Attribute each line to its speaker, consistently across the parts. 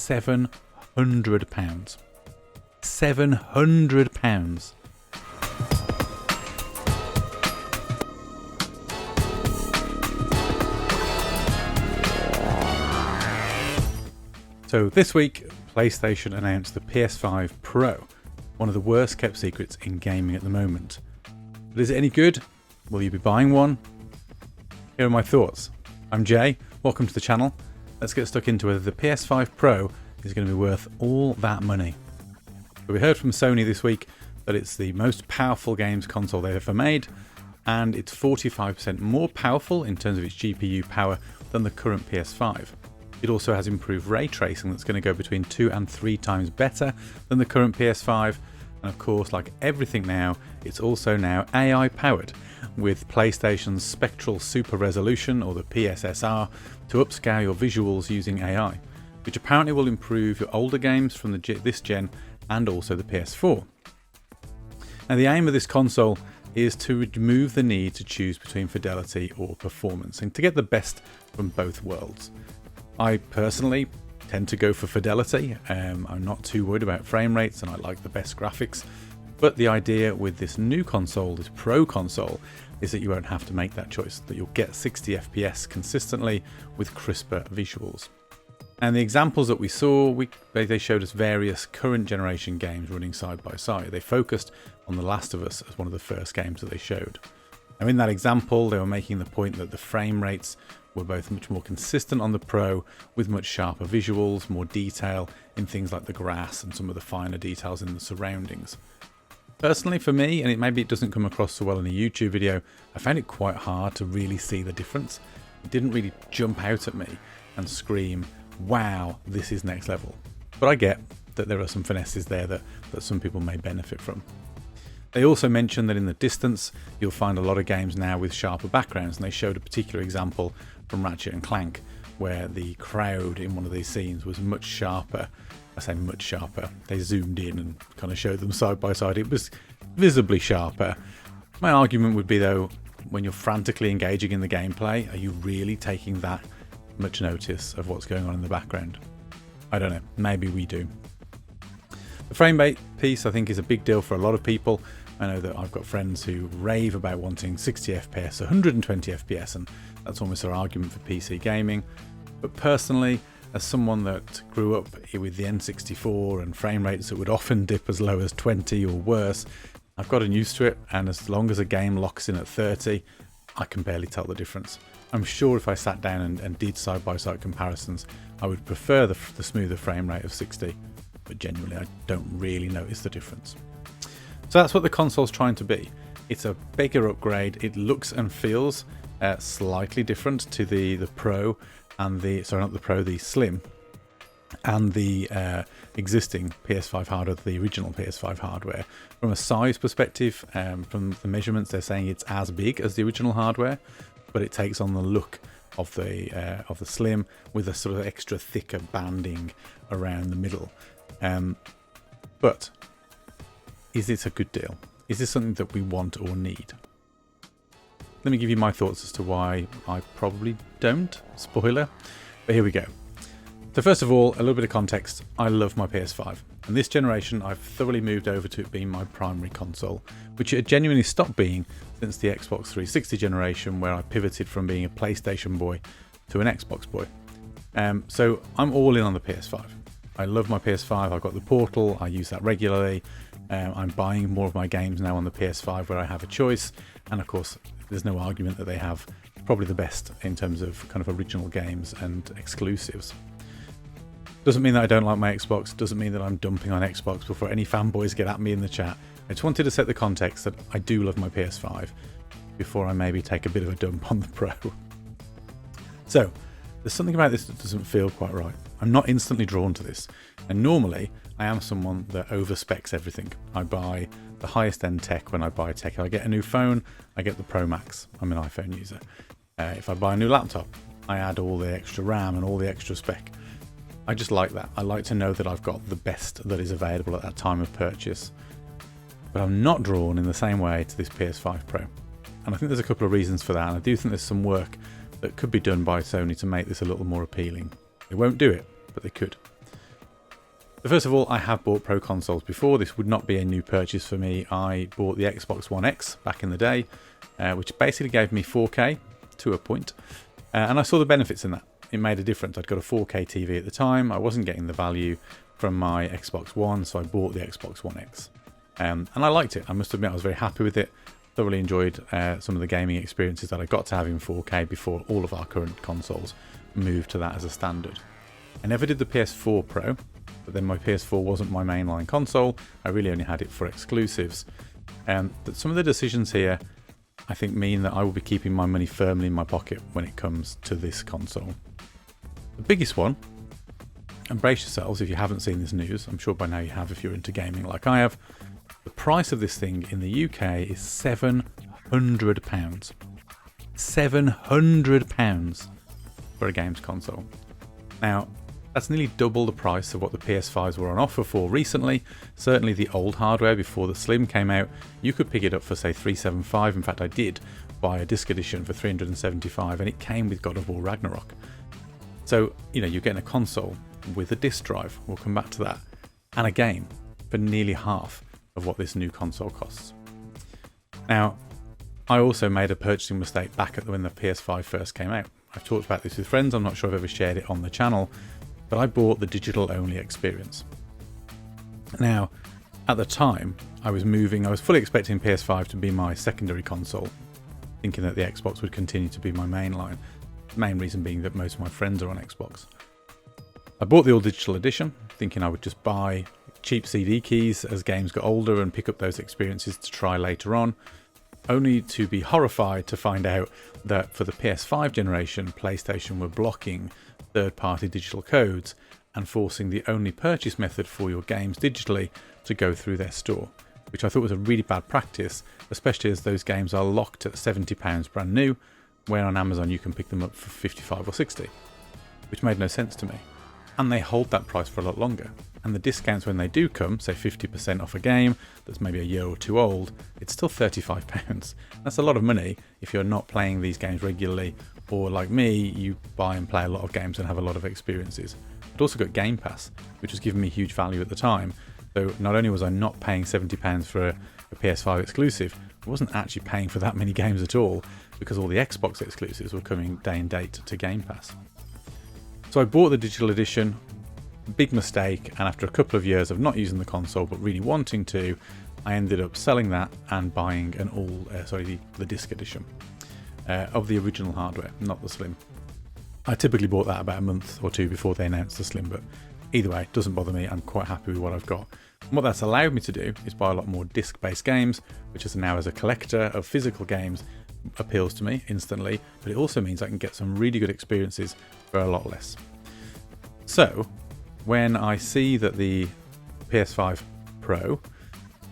Speaker 1: £700. £700. So this week, PlayStation announced the PS5 Pro, one of the worst kept secrets in gaming at the moment. But is it any good? Will you be buying one? Here are my thoughts. I'm Jay, welcome to the channel. Let's get stuck into whether the PS5 Pro is going to be worth all that money. So we heard from Sony this week that it's the most powerful games console they've ever made, and it's 45% more powerful in terms of its GPU power than the current PS5. It also has improved ray tracing that's going to go between 2 and 3 times better than the current PS5. And of course, like everything now, it's also now AI powered with PlayStation's Spectral Super Resolution, or the PSSR, to upscale your visuals using AI, which apparently will improve your older games from this gen and also the PS4. Now, the aim of this console is to remove the need to choose between fidelity or performance and to get the best from both worlds. I personally tend to go for fidelity. I'm not too worried about frame rates and I like the best graphics. But the idea with this new console, this Pro console, is that you won't have to make that choice, that you'll get 60 FPS consistently with crisper visuals. And the examples that we saw, they showed us various current generation games running side by side. They focused on The Last of Us as one of the first games that they showed. Now, in that example, they were making the point that the frame rates were both much more consistent on the Pro, with much sharper visuals, more detail in things like the grass and some of the finer details in the surroundings. Personally, for me, and maybe it doesn't come across so well in a YouTube video, I found it quite hard to really see the difference. It didn't really jump out at me and scream, wow, this is next level. But I get that there are some finesses there that some people may benefit from. They also mentioned that in the distance, you'll find a lot of games now with sharper backgrounds, and they showed a particular example from Ratchet & Clank, where the crowd in one of these scenes was much sharper. I say much sharper. They zoomed in and kind of showed them side by side. It was visibly sharper. My argument would be, though, when you're frantically engaging in the gameplay, are you really taking that much notice of what's going on in the background? I don't know. Maybe we do. The frame rate piece, I think, is a big deal for a lot of people. I know that I've got friends who rave about wanting 60 FPS, 120 FPS, and that's almost their argument for PC gaming. But personally, as someone that grew up with the N64 and frame rates that would often dip as low as 20 or worse, I've gotten used to it, and as long as a game locks in at 30, I can barely tell the difference. I'm sure if I sat down and did side-by-side comparisons, I would prefer the smoother frame rate of 60. But genuinely, I don't really notice the difference. So that's what the console's trying to be. It's a bigger upgrade. It looks and feels slightly different to the Pro and the Slim and the existing PS5 hardware, the original PS5 hardware. From a size perspective, from the measurements, they're saying it's as big as the original hardware, but it takes on the look of the Slim with a sort of extra thicker banding around the middle. But is this a good deal? Is this something that we want or need? Let me give you my thoughts as to why I probably don't. Spoiler. But here we go. So first of all, a little bit of context. I love my PS5. And this generation, I've thoroughly moved over to it being my primary console, which it genuinely stopped being since the Xbox 360 generation, where I pivoted from being a PlayStation boy to an Xbox boy. So I'm all in on the PS5. I love my PS5. I've got the Portal. I use that regularly. I'm buying more of my games now on the PS5 where I have a choice. And of course, there's no argument that they have probably the best in terms of kind of original games and exclusives. Doesn't mean that I don't like my Xbox. Doesn't mean that I'm dumping on Xbox before any fanboys get at me in the chat. I just wanted to set the context that I do love my PS5 before I maybe take a bit of a dump on the Pro. So, there's something about this that doesn't feel quite right. I'm not instantly drawn to this, and normally I am someone that overspecs everything. I buy the highest end tech when I buy tech. If I get a new phone, I get the Pro Max. I'm an iPhone user. If I buy a new laptop, I add all the extra RAM and all the extra spec. I just like that. I like to know that I've got the best that is available at that time of purchase. But I'm not drawn in the same way to this PS5 Pro. And I think there's a couple of reasons for that. And I do think there's some work that could be done by Sony to make this a little more appealing. They won't do it, but they could. So first of all, I have bought Pro consoles before. This would not be a new purchase for me. I bought the Xbox One X back in the day, which basically gave me 4K to a point. And I saw the benefits in that. It made a difference. I'd got a 4K TV at the time. I wasn't getting the value from my Xbox One, so I bought the Xbox One X. And I liked it. I must admit I was very happy with it. Thoroughly enjoyed some of the gaming experiences that I got to have in 4K before all of our current consoles moved to that as a standard. I never did the PS4 Pro, but then my PS4 wasn't my mainline console. I really only had it for exclusives. But some of the decisions here, I think, mean that I will be keeping my money firmly in my pocket when it comes to this console. The biggest one, and brace yourselves if you haven't seen this news, I'm sure by now you have if you're into gaming like I have, the price of this thing in the UK is £700. £700 for a games console. Now, that's nearly double the price of what the PS5s were on offer for recently. Certainly the old hardware before the Slim came out, you could pick it up for say $375. In fact, I did buy a disc edition for $375 and it came with God of War Ragnarok. So, you know, you're getting a console with a disc drive, we'll come back to that, and a game for nearly half of what this new console costs. Now, I also made a purchasing mistake back when the PS5 first came out. I've talked about this with friends, I'm not sure I've ever shared it on the channel, but I bought the digital only experience. Now, at the time, I was fully expecting PS5 to be my secondary console, thinking that the Xbox would continue to be my mainline. The main reason being that most of my friends are on Xbox. I bought the all digital edition, thinking I would just buy cheap CD keys as games got older and pick up those experiences to try later on, only to be horrified to find out that for the PS5 generation, PlayStation were blocking third-party digital codes and forcing the only purchase method for your games digitally to go through their store, which I thought was a really bad practice, especially as those games are locked at £70 brand new, when on Amazon you can pick them up for 55 or 60, which made no sense to me. And they hold that price for a lot longer. And the discounts when they do come, say 50% off a game that's maybe a year or two old, it's still £35. That's a lot of money if you're not playing these games regularly, or like me, you buy and play a lot of games and have a lot of experiences. I'd also got Game Pass, which was giving me huge value at the time. So not only was I not paying £70 for a PS5 exclusive, I wasn't actually paying for that many games at all, because all the Xbox exclusives were coming day and date to Game Pass. So I bought the digital edition, big mistake, and after a couple of years of not using the console but really wanting to, I ended up selling that and buying the disc edition of the original hardware, not the Slim. I typically bought that about a month or two before they announced the Slim, but either way, it doesn't bother me. I'm quite happy with what I've got. And what that's allowed me to do is buy a lot more disc-based games, which is now, as a collector of physical games, appeals to me instantly, but it also means I can get some really good experiences for a lot less. So when I see that the PS5 Pro,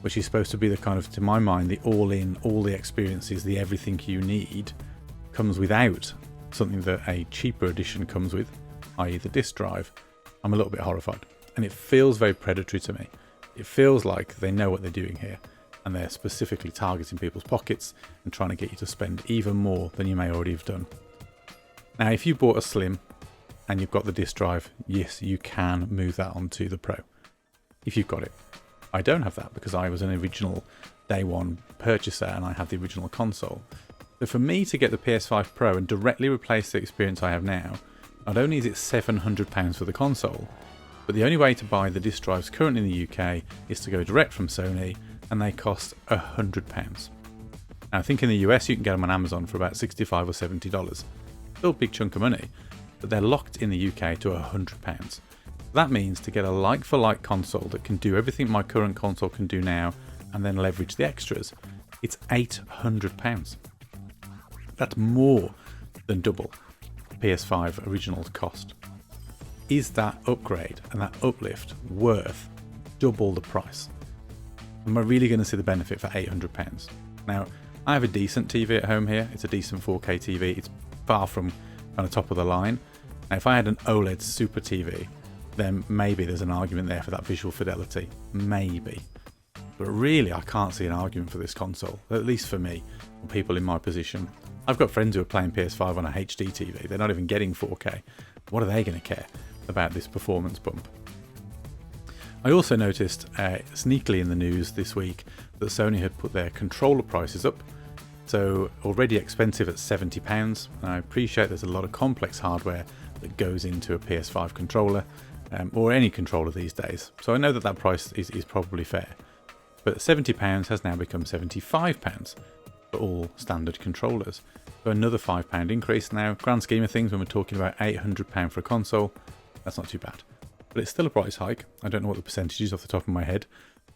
Speaker 1: which is supposed to be the kind of, to my mind, the all-in, all the experiences, the everything you need, comes without something that a cheaper edition comes with, i.e. the disc drive, I'm a little bit horrified. And it feels very predatory to me. It feels like they know what they're doing here, and they're specifically targeting people's pockets and trying to get you to spend even more than you may already have done. Now, if you bought a Slim and you've got the disc drive, yes, you can move that onto the Pro, if you've got it. I don't have that because I was an original day one purchaser and I have the original console. So for me to get the PS5 Pro and directly replace the experience I have now, not only is it £700 for the console, but the only way to buy the disc drives currently in the UK is to go direct from Sony, and they cost £100. Now, I think in the US you can get them on Amazon for about $65 or $70. Still a big chunk of money, but they're locked in the UK to £100. That means to get a like-for-like console that can do everything my current console can do now and then leverage the extras, it's £800. That's more than double the PS5 original's cost. Is that upgrade and that uplift worth double the price? Am I really going to see the benefit for £800? Now, I have a decent TV at home here. It's a decent 4K TV. It's far from kind of top of the line. Now, if I had an OLED Super TV, then maybe there's an argument there for that visual fidelity. Maybe. But really, I can't see an argument for this console, at least for me, or people in my position. I've got friends who are playing PS5 on a HD TV. They're not even getting 4K. What are they going to care about this performance bump? I also noticed sneakily in the news this week that Sony had put their controller prices up. So already expensive at £70. And I appreciate there's a lot of complex hardware that goes into a PS5 controller, or any controller these days. So I know that that price is probably fair. But £70 has now become £75 for all standard controllers. So another £5 increase now. Grand scheme of things, when we're talking about £800 for a console, that's not too bad. But it's still a price hike. I don't know what the percentage is off the top of my head,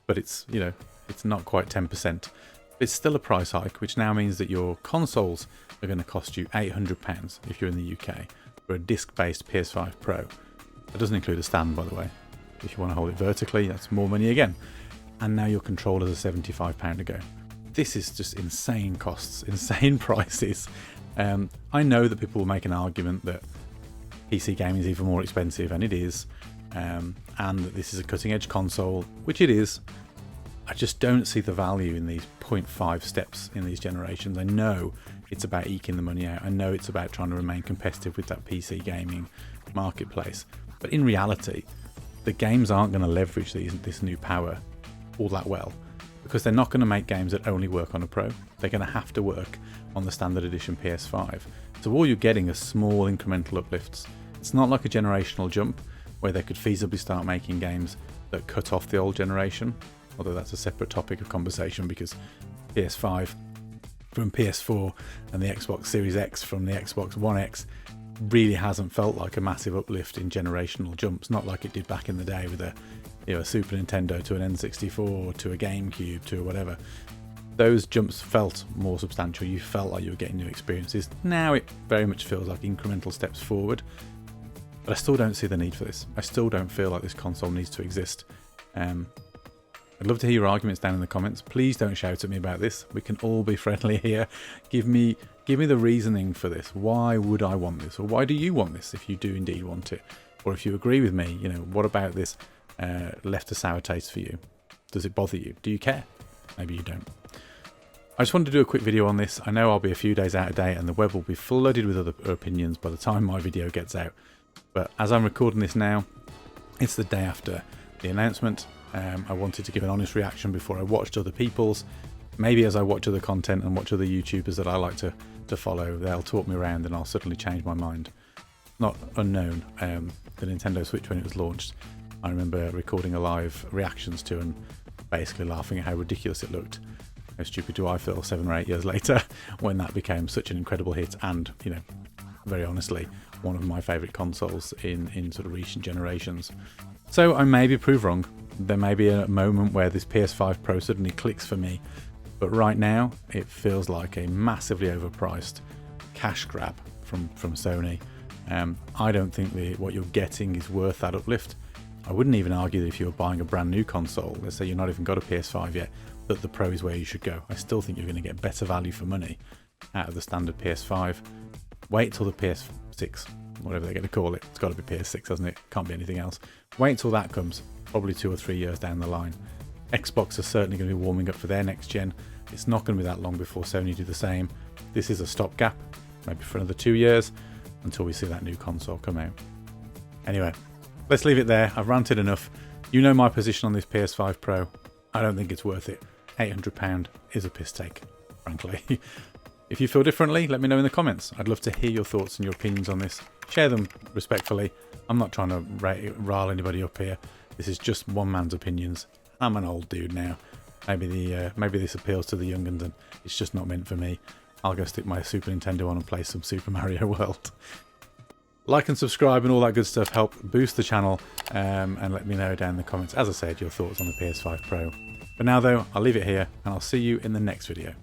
Speaker 1: but it's, you know, it's not quite 10%. It's still a price hike, which now means that your consoles are going to cost you £800 if you're in the UK for a disc-based PS5 Pro. That doesn't include a stand, by the way. If you want to hold it vertically, that's more money again. And now your controllers are £75 to go. This is just insane costs, insane prices. I know that people will make an argument that PC gaming is even more expensive, and it is. And that this is a cutting-edge console, which it is. I just don't see the value in these 0.5 steps in these generations. I know it's about eking the money out. I know it's about trying to remain competitive with that PC gaming marketplace. But in reality, the games aren't going to leverage this new power all that well, because they're not going to make games that only work on a Pro. They're going to have to work on the standard edition PS5. So all you're getting are small incremental uplifts. It's not like a generational jump where they could feasibly start making games that cut off the old generation, although that's a separate topic of conversation, because PS5 from PS4 and the Xbox Series X from the Xbox One X really hasn't felt like a massive uplift in generational jumps, not like it did back in the day with a Super Nintendo to an N64 to a GameCube to whatever. Those jumps felt more substantial. You felt like you were getting new experiences. Now it very much feels like incremental steps forward. But I still don't see the need for this. I still don't feel like this console needs to exist. I'd love to hear your arguments down in the comments. Please don't shout at me about this. We can all be friendly here. Give me the reasoning for this. Why would I want this? Or why do you want this if you do indeed want it? Or if you agree with me, what about this left a sour taste for you? Does it bother you? Do you care? Maybe you don't. I just wanted to do a quick video on this. I know I'll be a few days out of date and the web will be flooded with other opinions by the time my video gets out. But as I'm recording this now, it's the day after the announcement. I wanted to give an honest reaction before I watched other people's. Maybe as I watch other content and watch other YouTubers that I like to follow, they'll talk me around and I'll suddenly change my mind. Not unknown, the Nintendo Switch when it was launched, I remember recording a live reactions to and basically laughing at how ridiculous it looked. How stupid do I feel 7 or 8 years later when that became such an incredible hit and, very honestly, one of my favourite consoles in sort of recent generations. So I may be proved wrong. There may be a moment where this PS5 Pro suddenly clicks for me, but right now it feels like a massively overpriced cash grab from Sony. I don't think what you're getting is worth that uplift. I wouldn't even argue that if you were buying a brand new console, let's say you've not even got a PS5 yet, that the Pro is where you should go. I still think you're going to get better value for money out of the standard PS5. Wait till the PS6, whatever they're going to call it. It's got to be PS6, hasn't it? Can't be anything else. Wait till that comes, probably 2 or 3 years down the line. Xbox are certainly going to be warming up for their next gen. It's not going to be that long before Sony do the same. This is a stopgap, maybe for another 2 years, until we see that new console come out. Anyway, let's leave it there. I've ranted enough. You know my position on this PS5 Pro. I don't think it's worth it. £800 is a piss take, frankly. If you feel differently, let me know in the comments. I'd love to hear your thoughts and your opinions on this. Share them respectfully. I'm not trying to rile anybody up here. This is just one man's opinions. I'm an old dude now. Maybe this appeals to the young uns and it's just not meant for me. I'll go stick my Super Nintendo on and play some Super Mario World. Like and subscribe and all that good stuff help boost the channel, and let me know down in the comments, as I said, your thoughts on the PS5 Pro. For now though, I'll leave it here and I'll see you in the next video.